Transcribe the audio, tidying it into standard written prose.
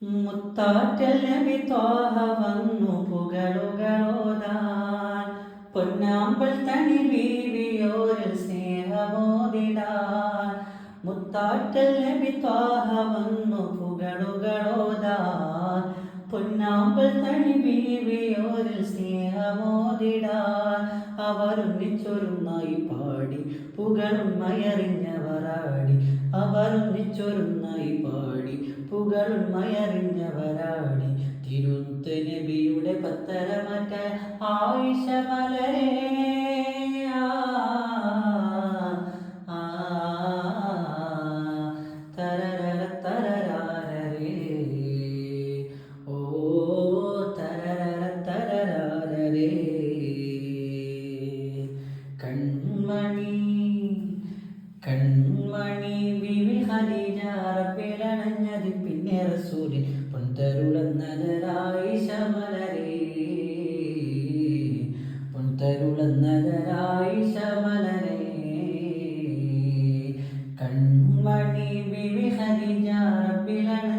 മുത്താറ്റൽ നബി ത്വാഹ വന്നു പുകളുകളോതാൻ പൊന്നാമ്പൽ തനി ബീവിയോരിൽ സ്നേഹമോദിടാൻ. മുത്താറ്റൽ നബി ത്വാഹ വന്നു പുകളുകളോതാൻ പൊന്നാമ്പൽ തനി ബീവിയോരിൽ സ്നേഹമോദിടാൻ. അവരൊന്നിച്ചൊരുന്നായി പാടി പുകളുമയറിഞ്ഞവരാടി. അവരൊന്നിച്ചൊരുന്നായി പാടി പുകളുമയറിഞ്ഞവരാടി. തിരുത്ത് നബിയുടെ പത്തരമറ്റ ആയിഷ മലരേ തരരര തരരാരരേ ഓ തരരര തരരാരരേ. കൺമണി കൺമണി ബിബി ഖദീജ റബ്ബിലണഞ്ഞത് പിന്നെ റസൂലിൻ പൊൻതരുളന്നതരായിഷ മലരേ. പൊൻതരുളന്നതരായിഷ മലരേ. കൺമണി ബിബി ഖദീജ റബ്ബിലണഞ്ഞത്